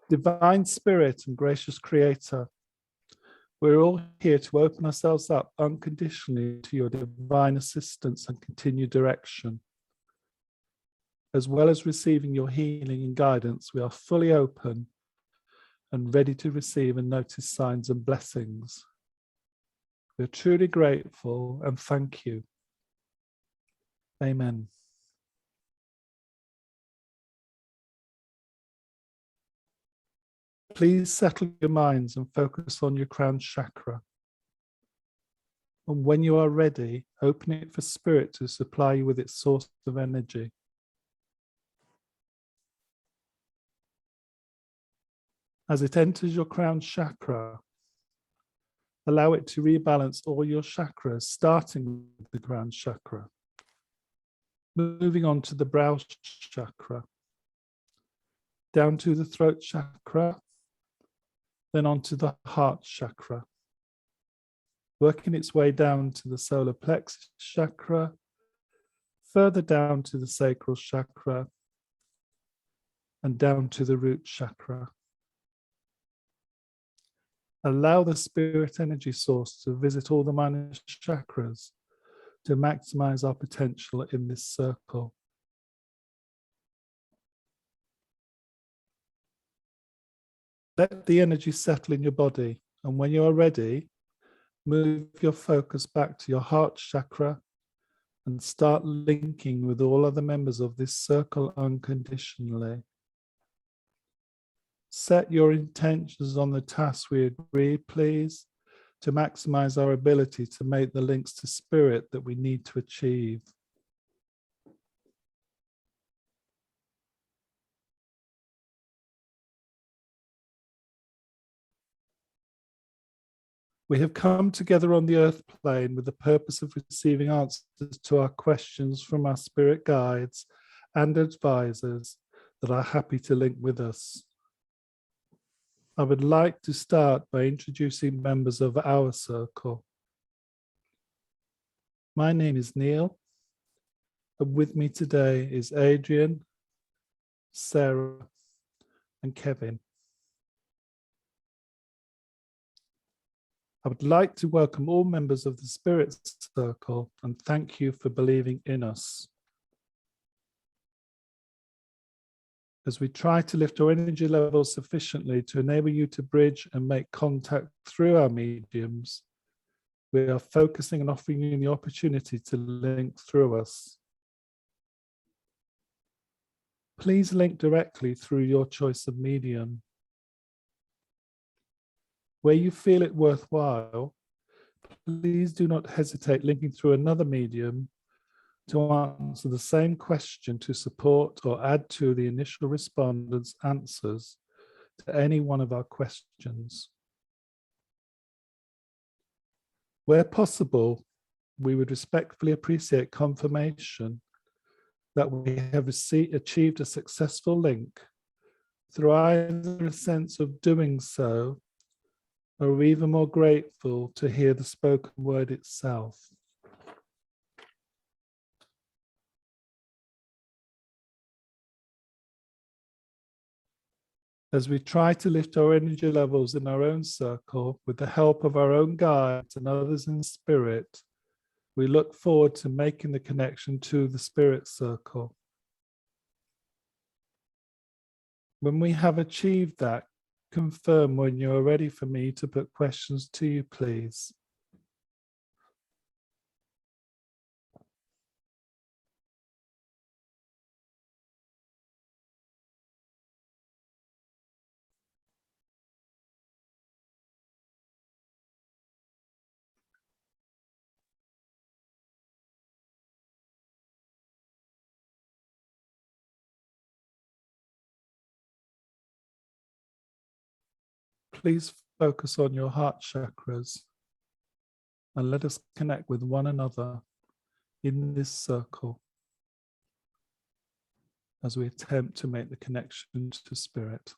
Divine Spirit and gracious Creator, we're all here to open ourselves up unconditionally to your divine assistance and continued direction. As well as receiving your healing and guidance, we are fully open and ready to receive and notice signs and blessings. We're truly grateful and thank you. Amen. Please settle your minds and focus on your crown chakra. And when you are ready, open it for Spirit to supply you with its source of energy. As it enters your crown chakra, allow it to rebalance all your chakras, starting with the crown chakra, moving on to the brow chakra, down to the throat chakra, then onto the heart chakra, working its way down to the solar plexus chakra, further down to the sacral chakra, and down to the root chakra. Allow the spirit energy source to visit all the minor chakras to maximize our potential in this circle. Let the energy settle in your body, and when you are ready, move your focus back to your heart chakra and start linking with all other members of this circle unconditionally. Set your intentions on the task we agreed, please, to maximize our ability to make the links to spirit that we need to achieve. We have come together on the earth plane with the purpose of receiving answers to our questions from our spirit guides and advisors that are happy to link with us. I would like to start by introducing members of our circle. My name is Neil, and with me today is Adrian, Sarah, and Kevin. I would like to welcome all members of the Spirit Circle and thank you for believing in us. As we try to lift our energy levels sufficiently to enable you to bridge and make contact through our mediums, we are focusing on offering you the opportunity to link through us. Please link directly through your choice of medium. Where you feel it worthwhile, please do not hesitate linking through another medium to answer the same question to support or add to the initial respondent's answers to any one of our questions. Where possible, we would respectfully appreciate confirmation that we have achieved a successful link through either a sense of doing so or even more grateful to hear the spoken word itself. As we try to lift our energy levels in our own circle with the help of our own guides and others in spirit, we look forward to making the connection to the spirit circle. When we have achieved that, confirm when you are ready for me to put questions to you, please. Please focus on your heart chakras and let us connect with one another in this circle as we attempt to make the connection to spirit.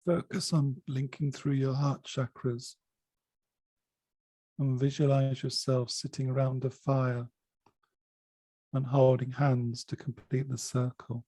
Focus on blinking through your heart chakras and visualize yourself sitting around a fire and holding hands to complete the circle.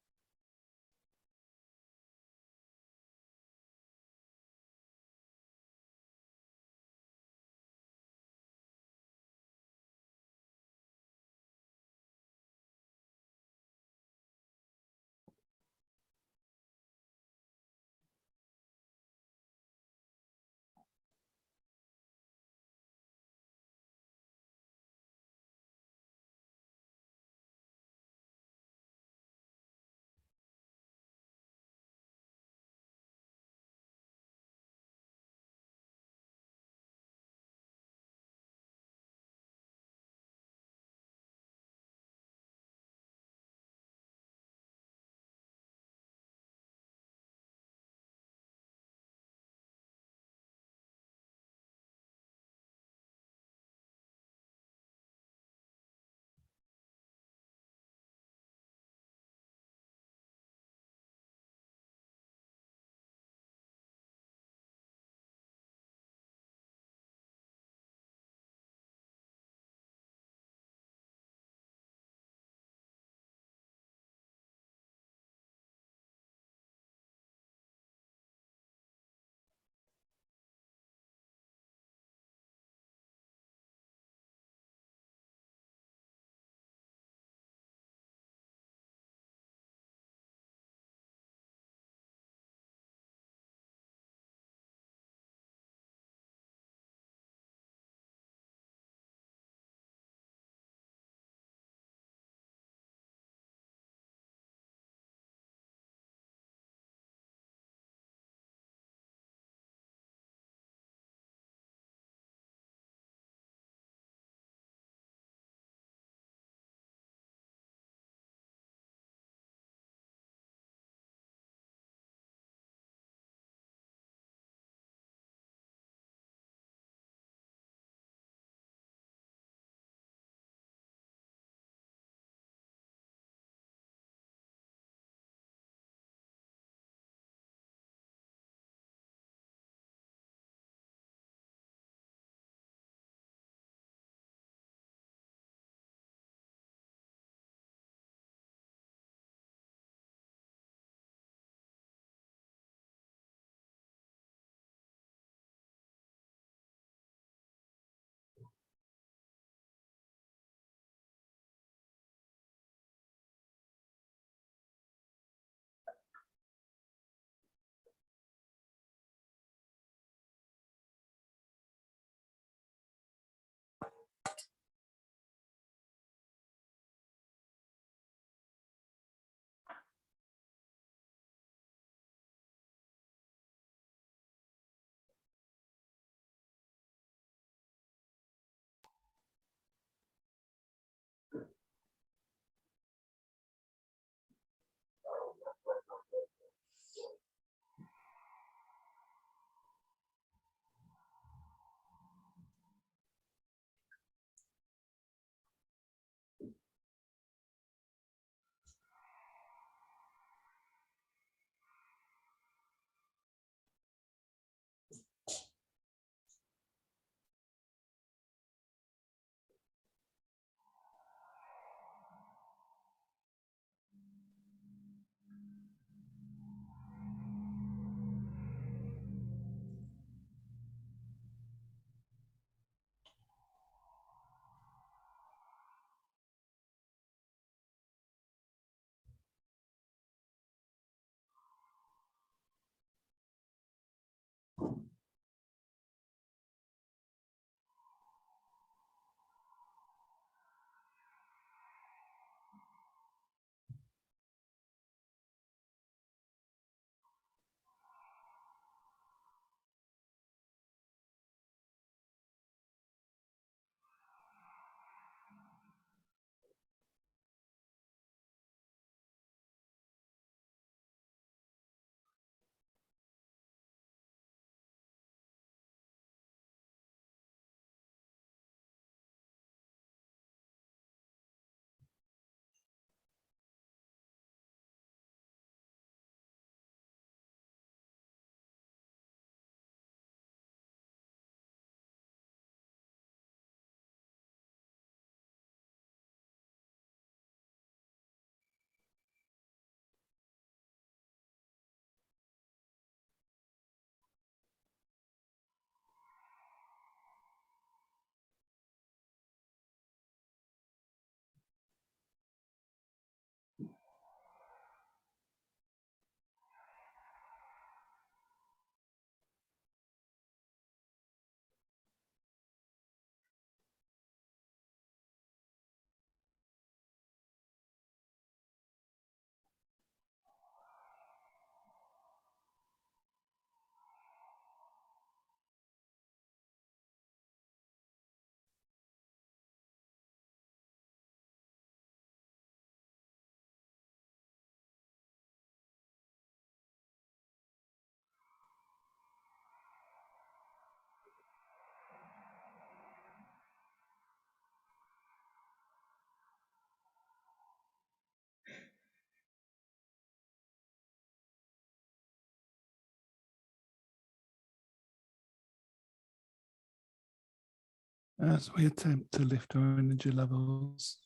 As we attempt to lift our energy levels,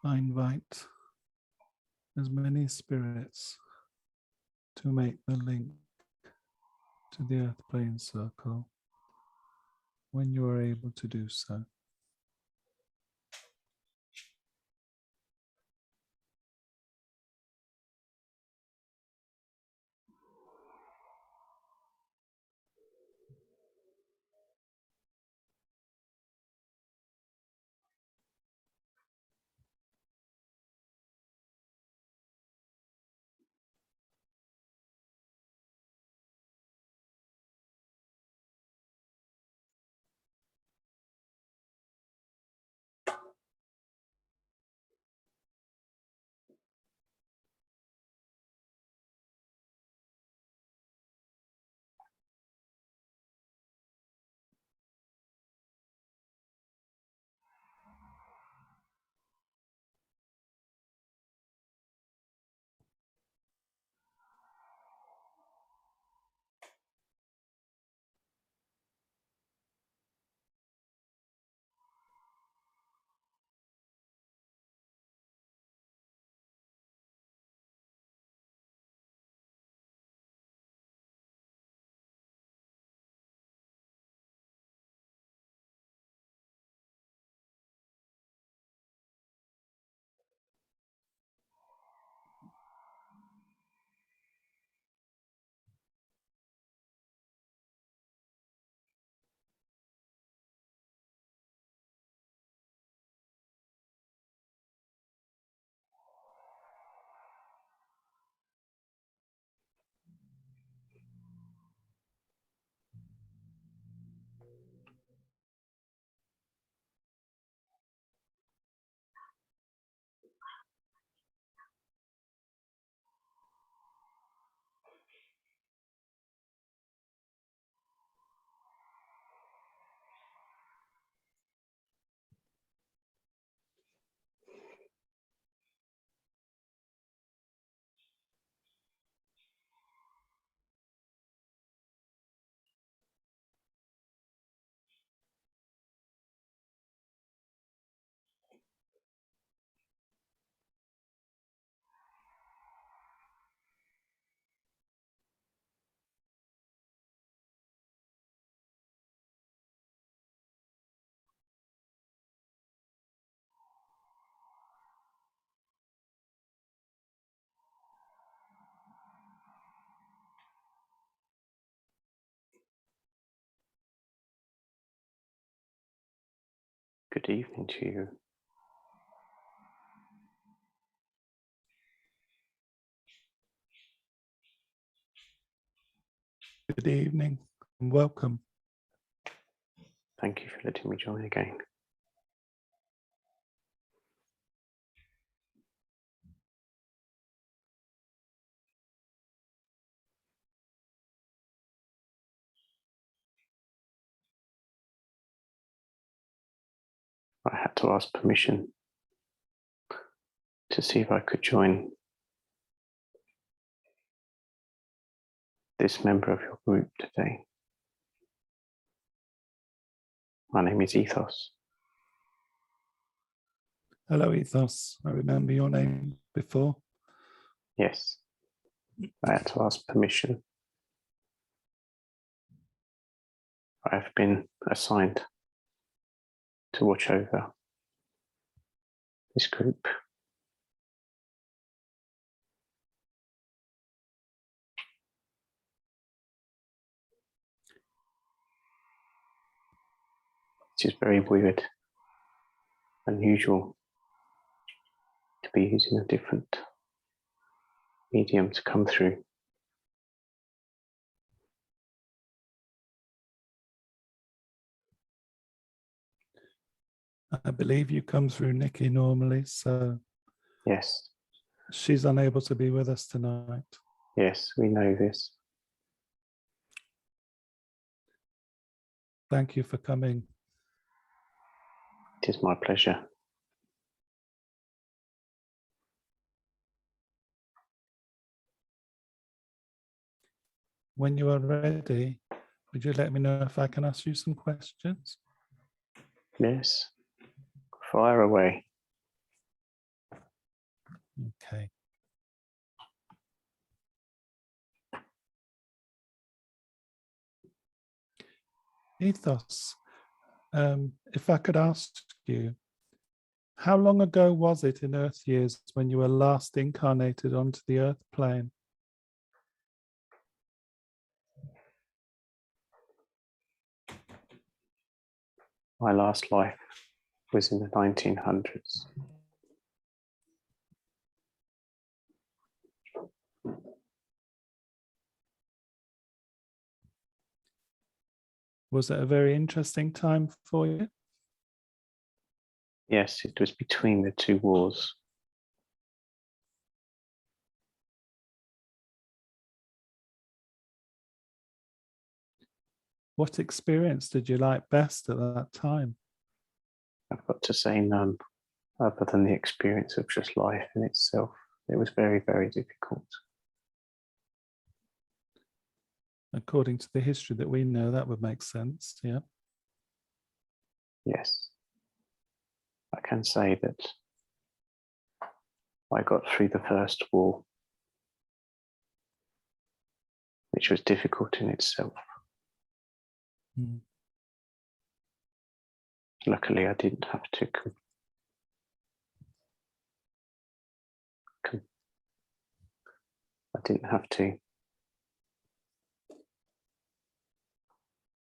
I invite as many spirits to make the link to the earth plane circle when you are able to do so. Good evening to you. Good evening and welcome. Thank you for letting me join again. I had to ask permission to see if I could join this member of your group today. My name is Ethos. Hello, Ethos. I remember your name before. Yes, I had to ask permission. I have been assigned to watch over this group. It is very weird, unusual to be using a different medium to come through. I believe you come through Nikki normally, so Yes, she's unable to be with us tonight. yes, we know this. Thank you for coming. It is my pleasure. When you are ready, would you let me know if I can ask you some questions? Yes. Fire away. Okay. Ethos, if I could ask you, how long ago was it in Earth years when you were last incarnated onto the Earth plane? My last life was in the 1900s. Was it a very interesting time for you? Yes, it was between the two wars. What experience did you like best at that time? I've got to say none, other than the experience of just life in itself. It was very, very difficult. According to the history that we know, that would make sense, yeah. Yes. I can say that I got through the first war, which was difficult in itself. Mm. Luckily, I didn't have to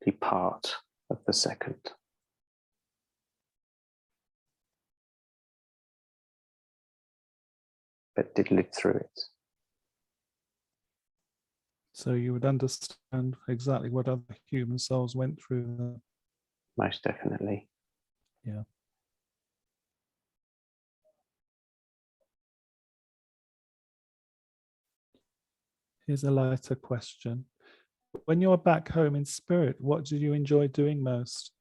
be part of the second. But did live through it. So you would understand exactly what other human souls went through. Most definitely. Yeah. Here's a lighter question. When you're back home in spirit, what do you enjoy doing most?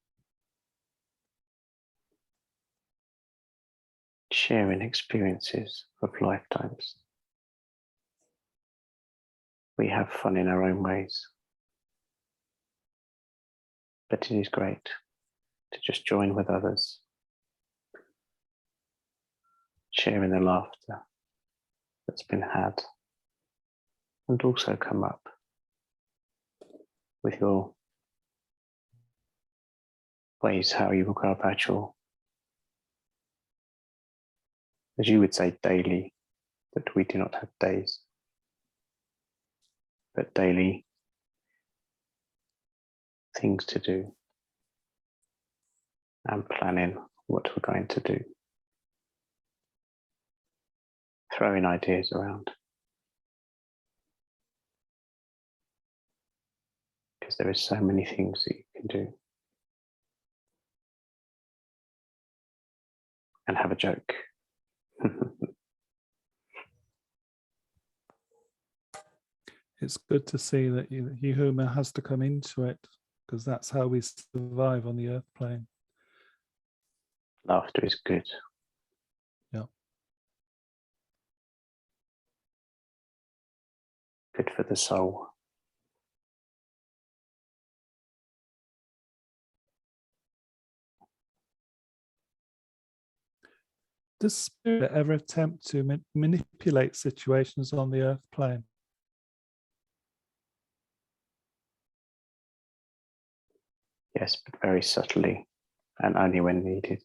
Sharing experiences of lifetimes. We have fun in our own ways. But it is great to just join with others, sharing the laughter that's been had, and also come up with your ways how you will go about your, as you would say, daily, but we do not have days, but daily things to do and planning what we're going to do. Throwing ideas around. Because there are so many things that you can do. And have a joke. It's good to see that human has to come into it, because that's how we survive on the Earth plane. Laughter is good. Yeah. Good for the soul. Does spirit ever attempt to manipulate situations on the Earth plane? Yes, but very subtly and only when needed.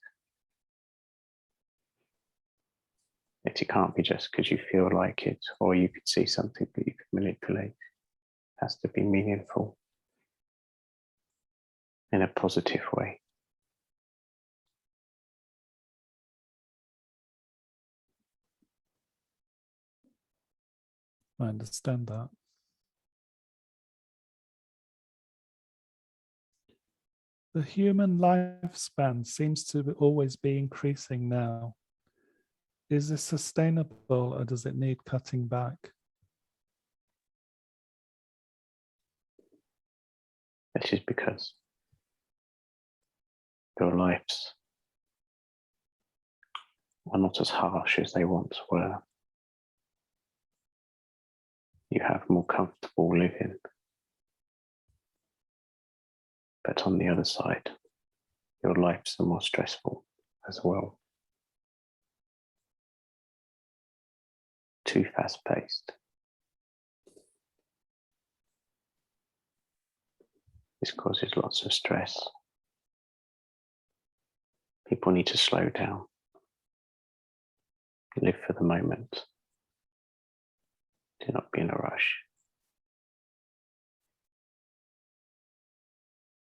It can't be just because you feel like it or you could see something that you could manipulate. It has to be meaningful in a positive way. I understand that. The human lifespan seems to always be increasing now. Is this sustainable, or does it need cutting back? This is because your lives are not as harsh as they once were. You have more comfortable living. But on the other side, your lives are more stressful as well. Too fast-paced. This causes lots of stress. People need to slow down, live for the moment. Do not be in a rush.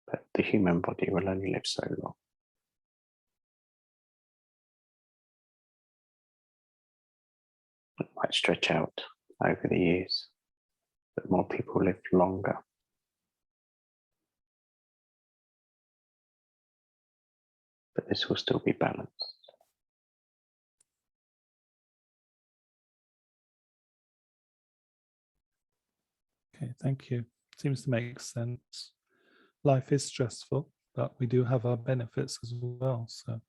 But the human body will only live so long. It might stretch out over the years, but more people live longer. But this will still be balanced. Okay, thank you. Seems to make sense. Life is stressful, but we do have our benefits as well. So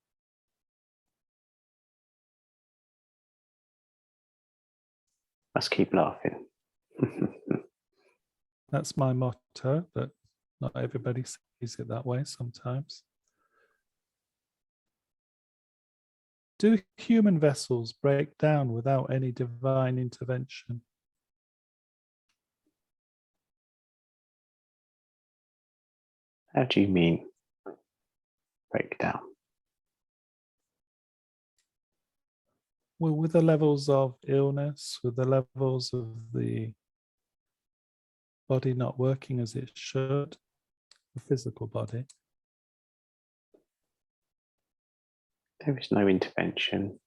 Must keep laughing. that's my motto, but not everybody sees it that way sometimes. Do human vessels break down without any divine intervention? How do you mean breakdown? Well, with the levels of illness, with the levels of the body not working as it should, the physical body. There is no intervention.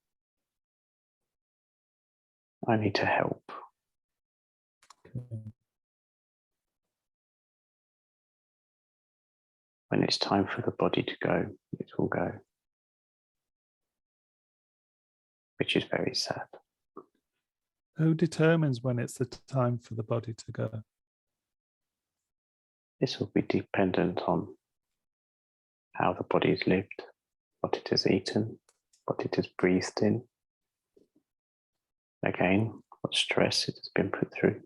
I need to help. Okay. When it's time for the body to go, it will go. Which is very sad. Who determines when it's the time for the body to go? This will be dependent on how the body has lived, what it has eaten, what it has breathed in. Again, what stress it has been put through.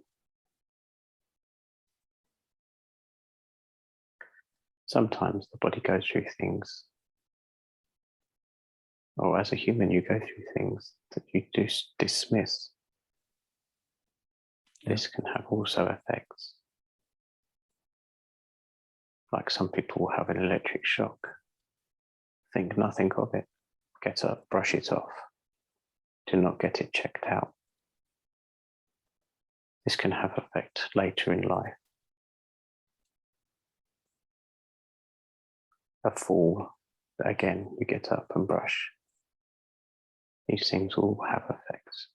Sometimes the body goes through things, or as a human you go through things that you do dismiss. Yeah. This can have also effects. Like some people will have an electric shock, think nothing of it, get up, brush it off, do not get it checked out. This can have effect later in life. A fall, again, you get up and brush. These things all have effects.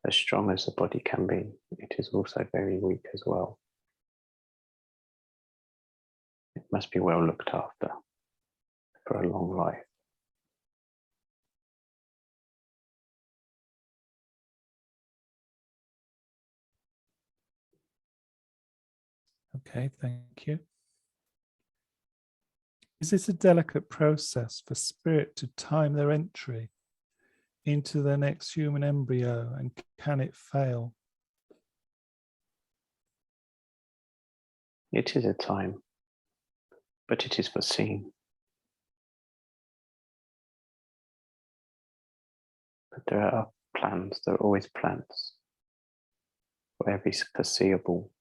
As strong as the body can be, it is also very weak as well. It must be well looked after for a long life. Okay, thank you. Is it a delicate process for spirit to time their entry into the next human embryo, and can it fail? It is a time, but it is foreseen. But there are plans, there are always plans for every foreseeable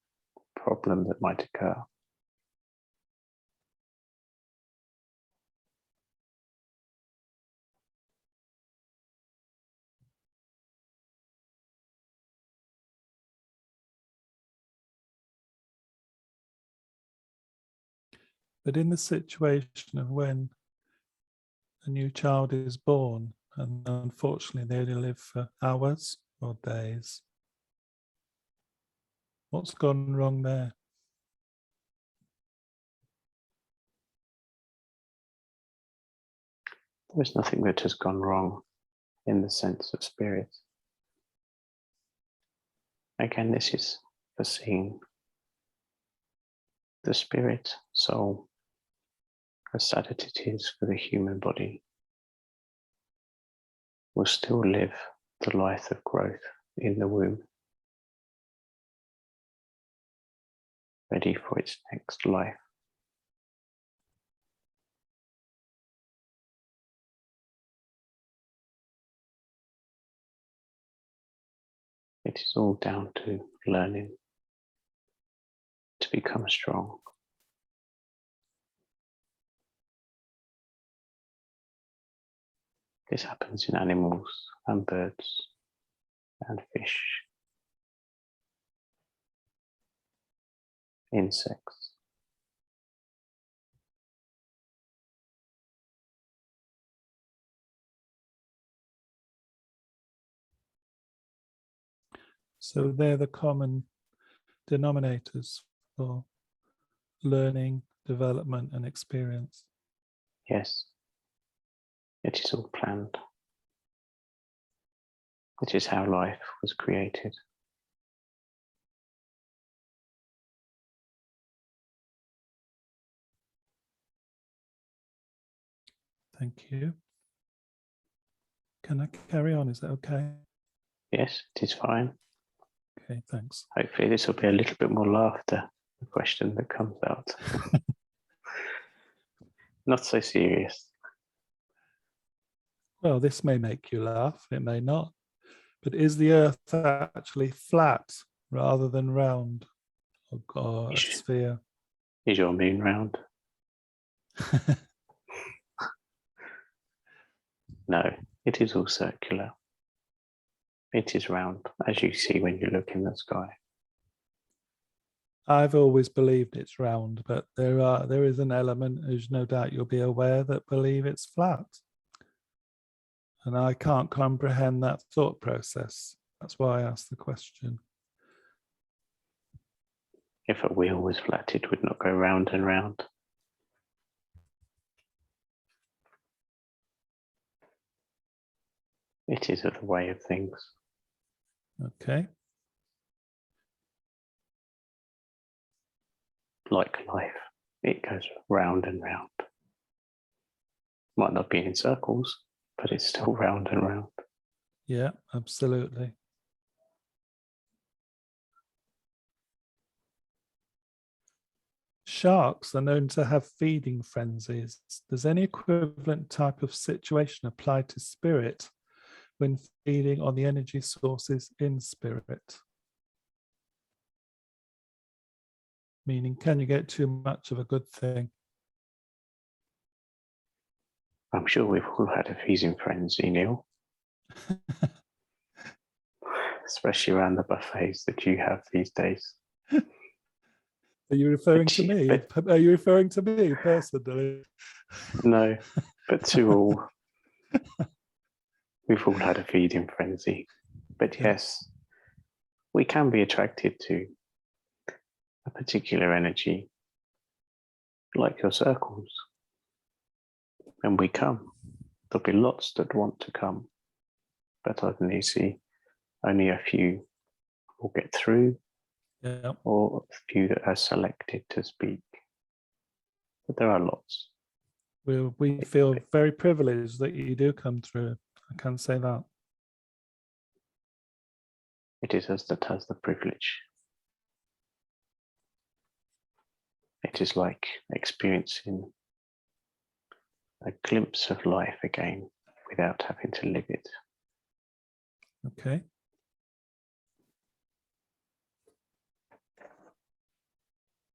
problem that might occur. But in the situation of when a new child is born, and unfortunately they only live for hours or days, what's gone wrong there? There is nothing that has gone wrong in the sense of spirit. Again, this is foreseen. The spirit, soul, as sad as it is for the human body, will still live the life of growth in the womb, ready for its next life. It is all down to learning to become strong. This happens in animals and birds and fish, insects. So they're the common denominators for learning, development, and experience. Yes, it is all planned. It is how life was created. Thank you. Can I carry on? Is that okay? Yes, it is fine. Okay, thanks. Hopefully this will be a little bit more laughter, the question that comes out. Not so serious. Well, this may make you laugh, it may not. But is the Earth actually flat rather than round? Or a sphere? Is your moon round? No, it is all circular. It is round, as you see when you look in the sky. I've always believed it's round, but there is an element, as no doubt you'll be aware, that believe it's flat. And I can't comprehend that thought process. That's why I asked the question. If a wheel was flat, it would not go round and round. It is the way of things. Okay. Like life, it goes round and round. Might not be in circles, but it's still round and round. Yeah, absolutely. Sharks are known to have feeding frenzies. Does any equivalent type of situation apply to spirit when feeding on the energy sources in spirit? Meaning, can you get too much of a good thing? I'm sure we've all had a feeding frenzy, Neil. Especially around the buffets that you have these days. Are you referring to me? Are you referring to me personally? No, but to all. We've all had a feeding frenzy. But yes, we can be attracted to a particular energy, like your circles. When we come, there'll be lots that want to come. But I can see only a few will get through, or a few that are selected to speak. But there are lots. We feel very privileged that you do come through. I can say that. It is us that has the privilege. It is like experiencing a glimpse of life again without having to live it. Okay.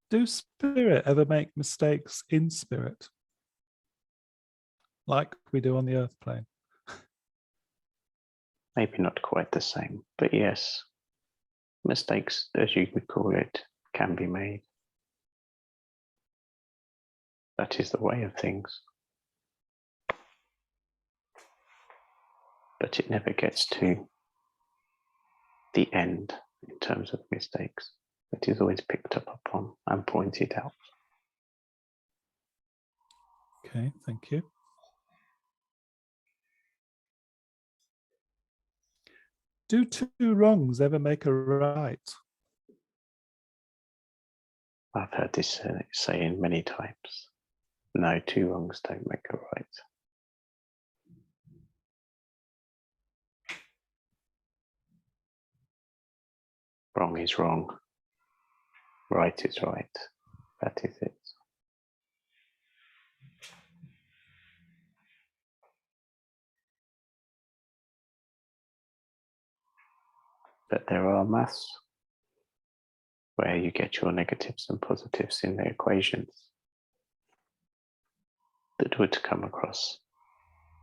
Do spirit ever make mistakes in spirit? Like we do on the earth plane? Maybe not quite the same, but yes, mistakes, as you would call it, can be made. That is the way of things. But it never gets to the end in terms of mistakes. It is always picked up upon and pointed out. Okay, thank you. Do two wrongs ever make a right? I've heard this saying many times. No, two wrongs don't make a right. Wrong is wrong. Right is right. That is it. But there are maths where you get your negatives and positives in the equations that would come across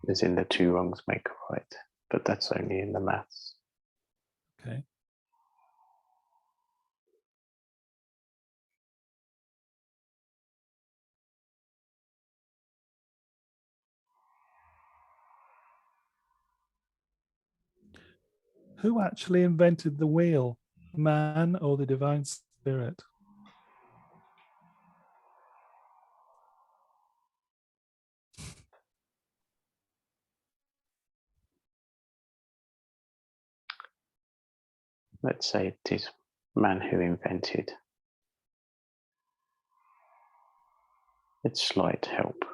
as in the two wrongs make a right, but that's only in the maths. Okay. Who actually invented the wheel, man or the divine spirit? Let's say it is man who invented. It's slight help.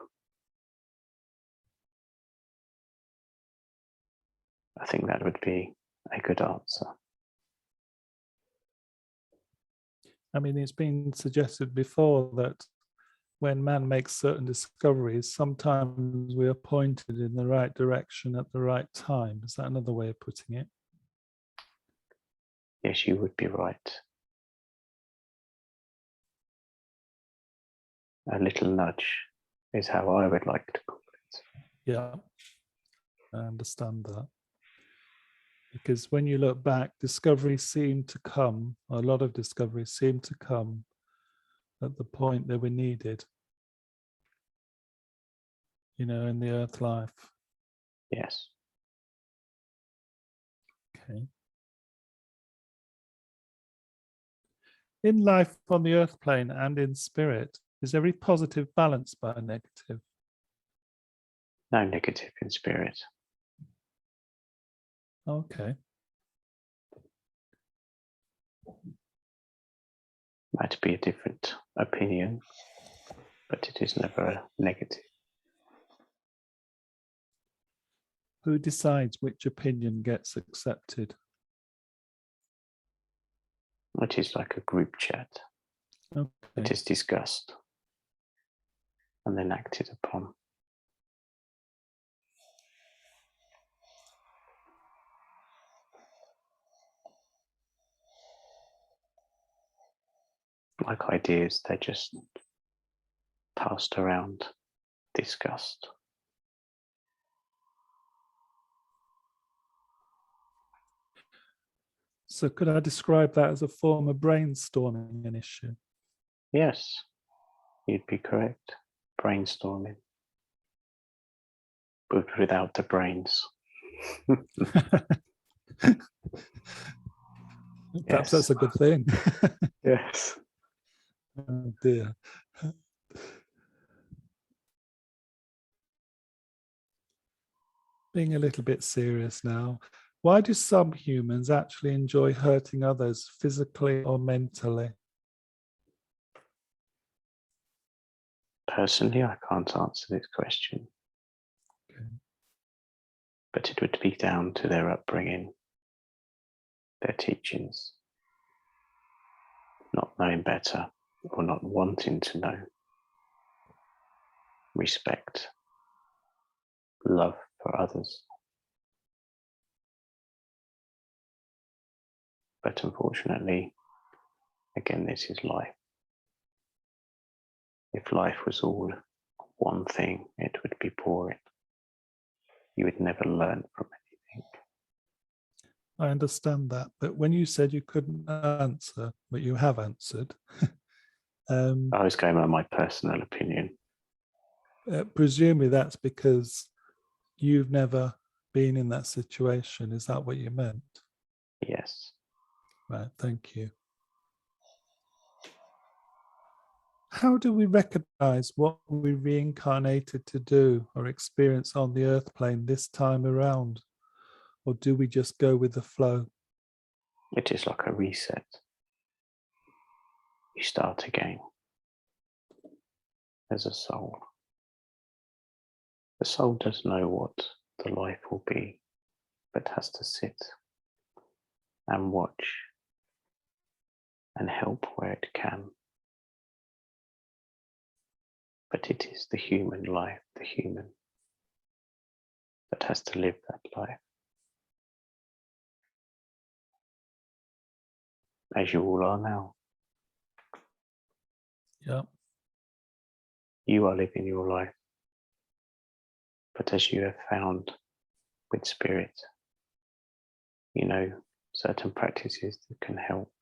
I think that would be a good answer. I mean, it's been suggested before that when man makes certain discoveries, sometimes we are pointed in the right direction at the right time. Is that another way of putting it? Yes, you would be right. A little nudge is how I would like to call it. Yeah, I understand that. Because when you look back, discoveries seem to come, a lot of discoveries seem to come at the point they were needed, you know, in the earth life. Yes. Okay. In life on the earth plane and in spirit, is every positive balanced by a negative? No negative in spirit. Okay. Might be a different opinion, but it is never a negative. Who decides which opinion gets accepted? It is like a group chat. Okay. It is discussed and then acted upon. Like ideas, they're just passed around, discussed. So could I describe that as a form of brainstorming an issue? Yes, you'd be correct. Brainstorming, but without the brains. Perhaps that's a good thing. Yes. Oh dear. Being a little bit serious now, why do some humans actually enjoy hurting others physically or mentally? Personally, I can't answer this question. Okay. But it would be down to their upbringing, their teachings, not knowing better or not wanting to know. Respect, love for others. But unfortunately, again, this is life. If life was all one thing, it would be boring. You would never learn from anything. I understand that, but when you said you couldn't answer, but you have answered, I was going on my personal opinion. presumably that's because you've never been in that situation. Is that what you meant? Yes. Right, thank you. How do we recognize what we reincarnated to do or experience on the earth plane this time around? Or do we just go with the flow? It is like a reset. You start again as a soul. The soul does know what the life will be, but has to sit and watch and help where it can. But it is the human life, the human that has to live that life. As you all are now. Yeah. You are living your life. But as you have found with spirit, you know, certain practices that can help.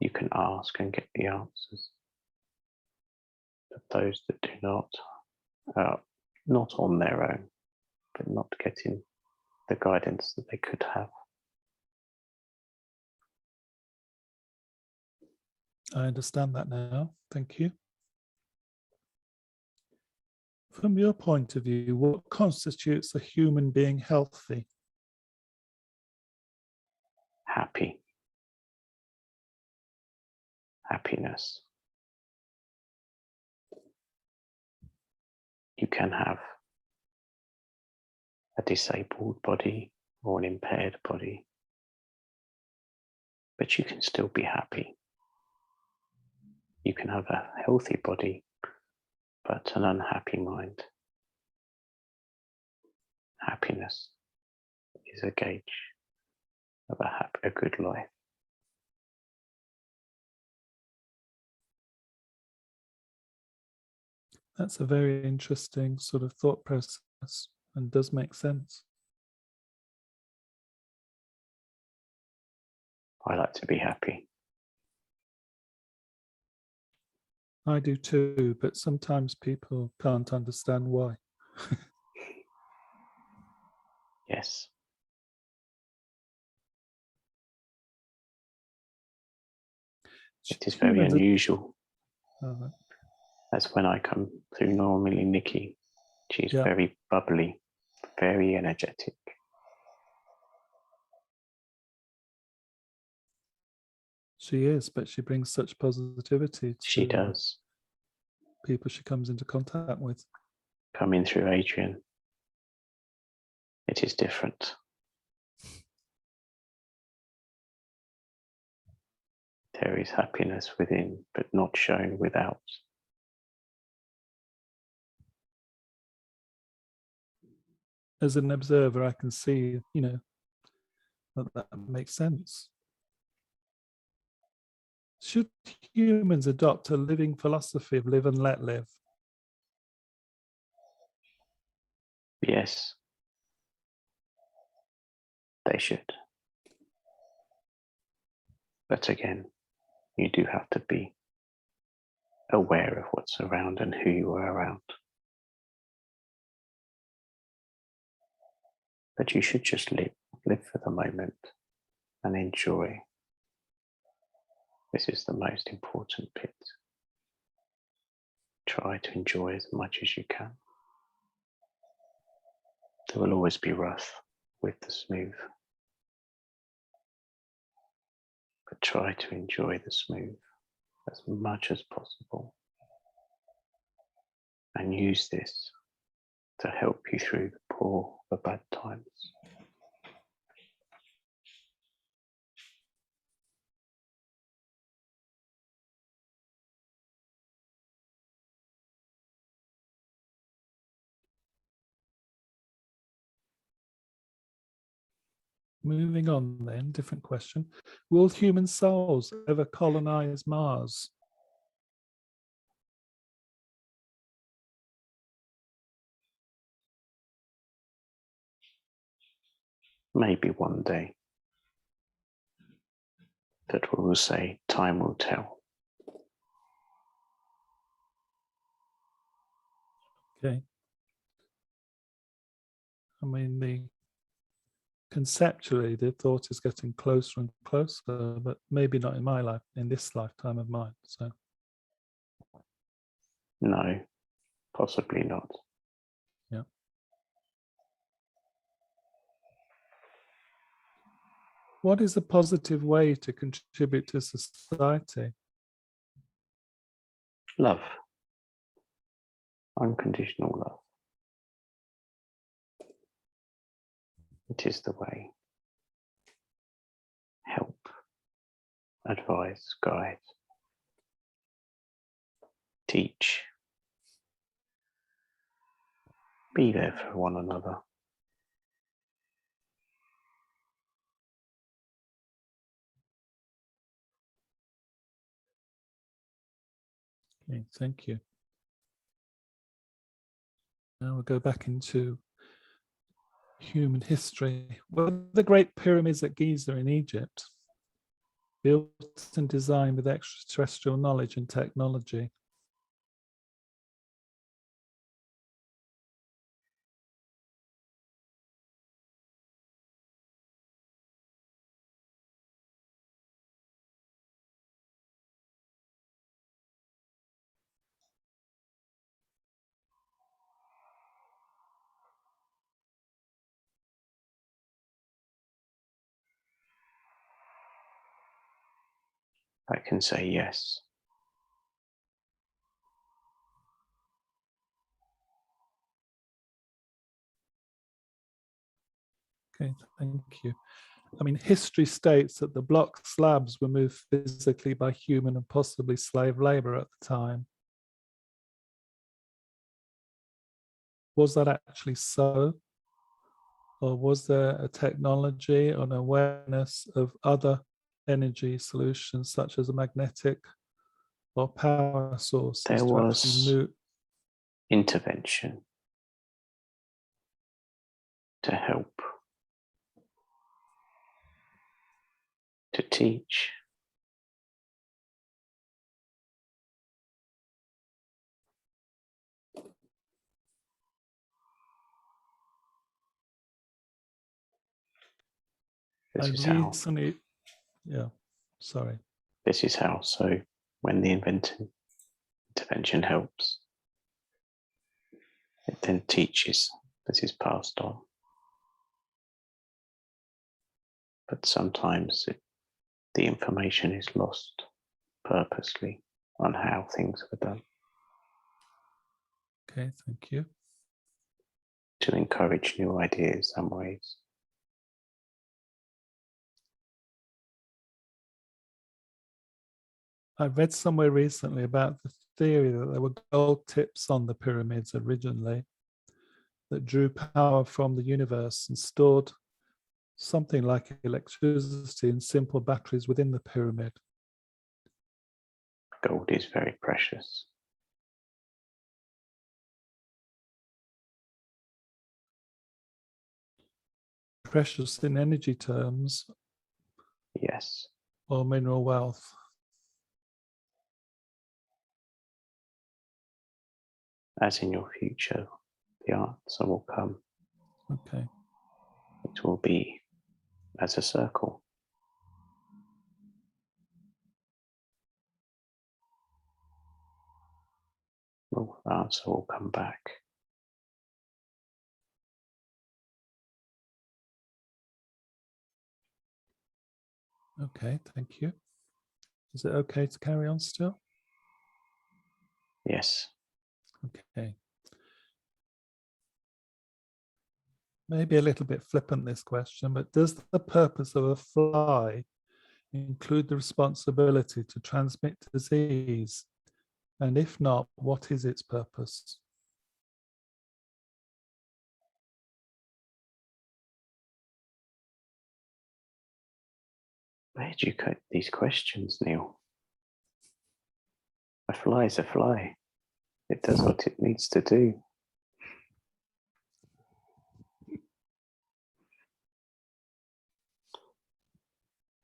You can ask and get the answers. But those that do not, are not on their own, but not getting the guidance that they could have. I understand that now. Thank you. From your point of view, what constitutes a human being healthy? Happy. Happiness. You can have a disabled body or an impaired body, but you can still be happy. You can have a healthy body, but an unhappy mind. Happiness is a gauge of a good life. That's a very interesting sort of thought process and does make sense. I like to be happy. I do too, but sometimes people can't understand why. Yes. It is very unusual. As when I come through normally Nikki, she's very bubbly, very energetic. She is, but she brings such positivity to she does. People she comes into contact with. Coming through Adrian, it is different. There is happiness within, but not shown without. As an observer, I can see, you know, that makes sense. Should humans adopt a living philosophy of live and let live? Yes, they should. But again, you do have to be aware of what's around and who you are around. But you should just live for the moment and enjoy. This is the most important bit. Try to enjoy as much as you can. There will always be rough with the smooth. But try to enjoy the smooth as much as possible. And use this to help you through the bad times. Moving on then, different question. Will human souls ever colonize Mars? Maybe one day. But we will say time will tell. Okay. I mean, conceptually, the thought is getting closer and closer, but maybe not in my life, in this lifetime of mine. So, no, possibly not. yeah. What is a positive way to contribute to society? Love. Unconditional love. It is the way. Help advise, guide, teach, be there for one another. Okay, thank you. Now we'll go back into human history. Were the Great Pyramids at Giza in Egypt built and designed with extraterrestrial knowledge and technology? I can say yes. Okay, thank you. I mean, history states that the block slabs were moved physically by human and possibly slave labor at the time. Was that actually so? Or was there a technology or an awareness of other energy solutions, such as a magnetic or power sources There to actually was move? intervention to help, to teach. I This is how. recently, yeah, sorry. This is how. So when the intervention helps, it then teaches. This is passed on. But sometimes the information is lost purposely on how things were done Okay, thank you. to encourage new ideas and ways. I read somewhere recently about the theory that there were gold tips on the pyramids originally that drew power from the universe and stored something like electricity in simple batteries within the pyramid. Gold is very precious. Precious in energy terms Yes. or mineral wealth. As in your future, the answer will come. Okay. It will be as a circle. Well, the answer will come back. Okay, thank you. Is it okay to carry on still? Yes. Okay. Maybe a little bit flippant, this question, but does the purpose of a fly include the responsibility to transmit disease? And if not, what is its purpose? Where do you cut these questions, Neil? A fly is a fly. It does what it needs to do.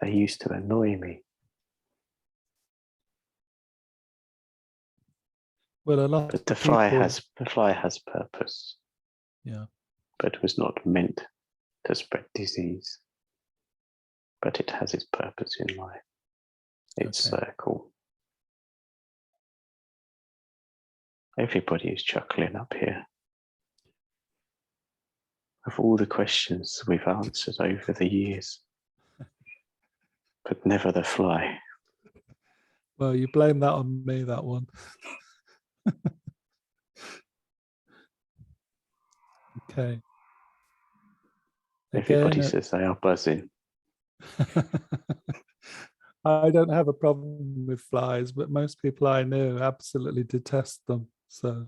They used to annoy me. Well, a lot But of the people, fly has purpose, yeah, but was not meant to spread disease. But it has its purpose in life. Its okay. circle. Everybody is chuckling up here. Of all the questions we've answered over the years, but never the fly. Well, you blame that on me, that one. Okay. Everybody Again, says they are buzzing. I don't have a problem with flies, but most people I know absolutely detest them. So,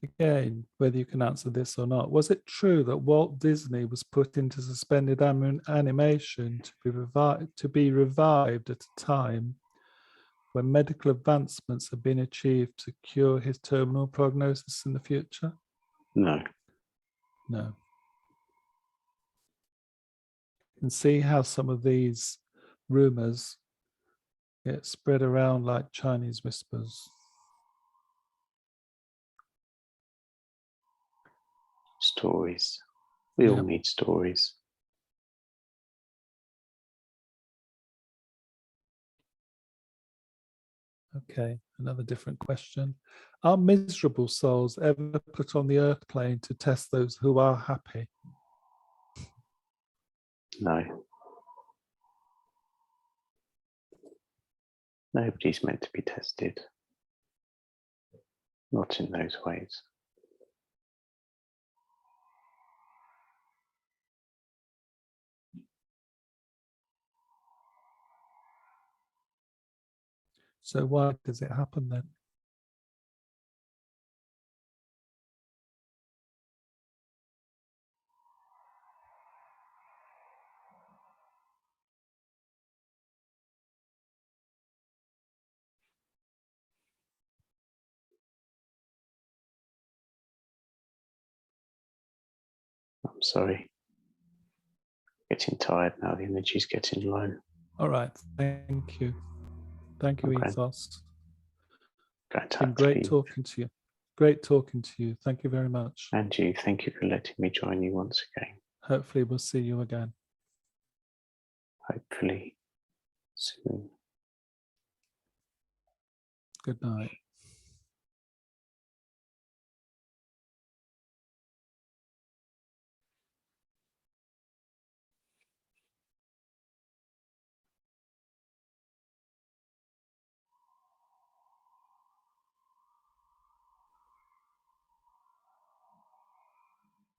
again, whether you can answer this or not, was it true that Walt Disney was put into suspended animation to be revived at a time when medical advancements have been achieved to cure his terminal prognosis in the future? No. No. You can see how some of these rumors get spread around like Chinese whispers. Stories. We all Yeah. need stories. Okay, another different question. Are miserable souls ever put on the earth plane to test those who are happy? No. Nobody's meant to be tested. Not in those ways. So why does it happen then? I'm sorry. Getting tired now. The energy's getting low. All right, thank you. Thank you, Okay. Ethos. Going It's to been have to great leave. talking to you. Great talking to you. Thank you very much. And you, thank you for letting me join you once again. Hopefully we'll see you again. Hopefully soon. Good night.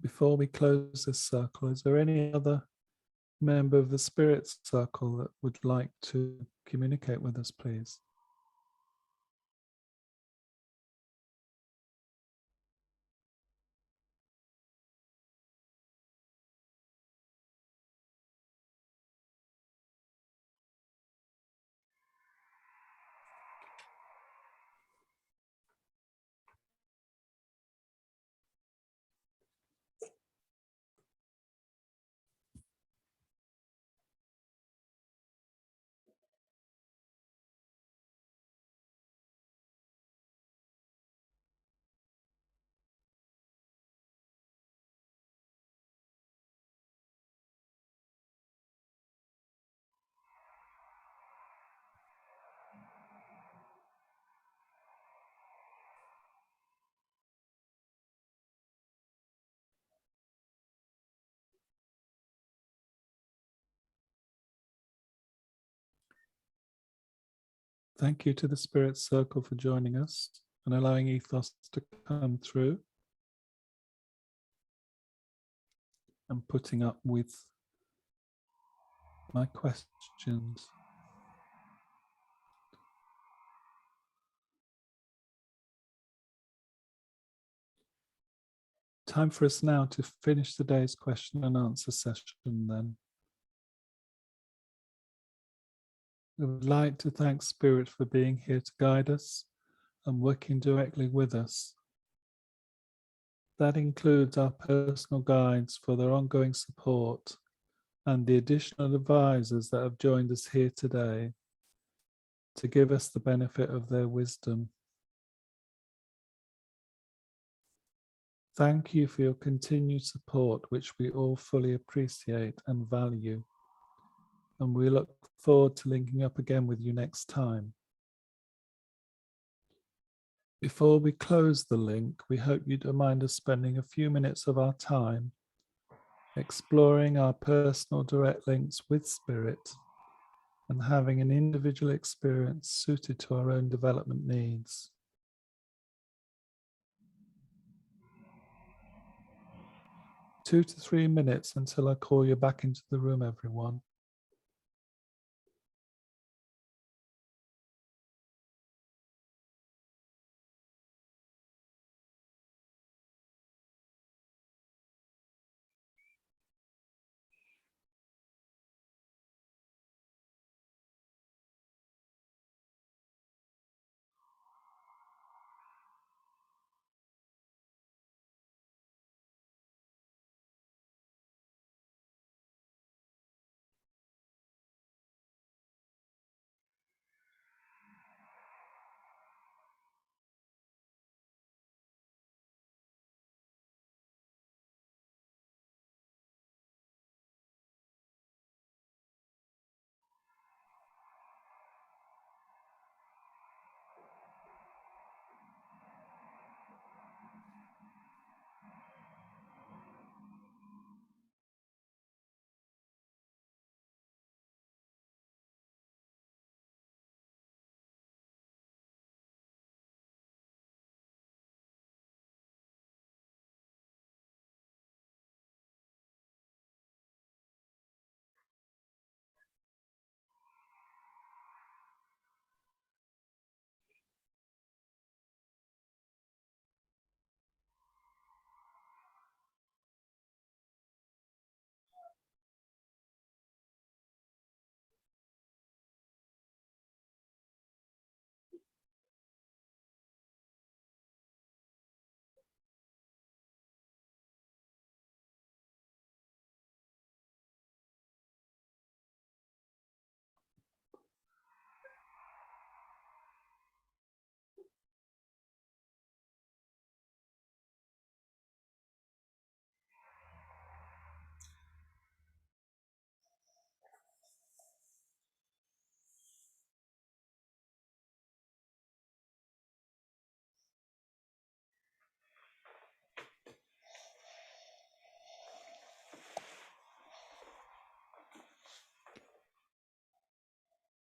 Before we close this circle, is there any other member of the spirit circle that would like to communicate with us, please? Thank you to the Spirit Circle for joining us and allowing Ethos to come through and putting up with my questions. Time for us now to finish today's question and answer session then. We would like to thank Spirit for being here to guide us and working directly with us. That includes our personal guides for their ongoing support and the additional advisors that have joined us here today to give us the benefit of their wisdom. Thank you for your continued support, which we all fully appreciate and value. And we look forward to linking up again with you next time. Before we close the link, we hope you don't mind us spending a few minutes of our time exploring our personal direct links with Spirit and having an individual experience suited to our own development needs. 2 to 3 minutes until I call you back into the room, everyone.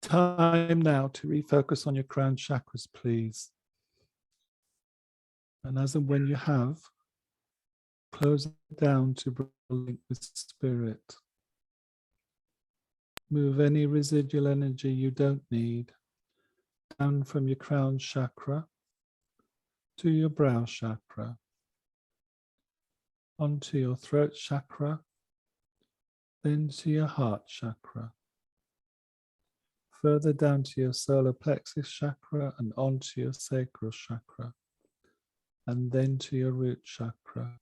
Time now to refocus on your crown chakras, please. And as and when you have, close it down to bring a link with spirit. Move any residual energy you don't need down from your crown chakra to your brow chakra, onto your throat chakra, then to your heart chakra, further down to your solar plexus chakra and onto your sacral chakra, and then to your root chakra.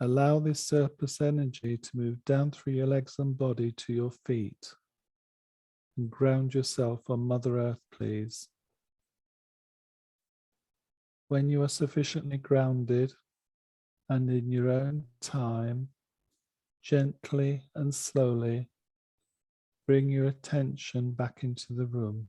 Allow this surplus energy to move down through your legs and body to your feet. And ground yourself on Mother Earth, please. When you are sufficiently grounded and in your own time, gently and slowly bring your attention back into the room.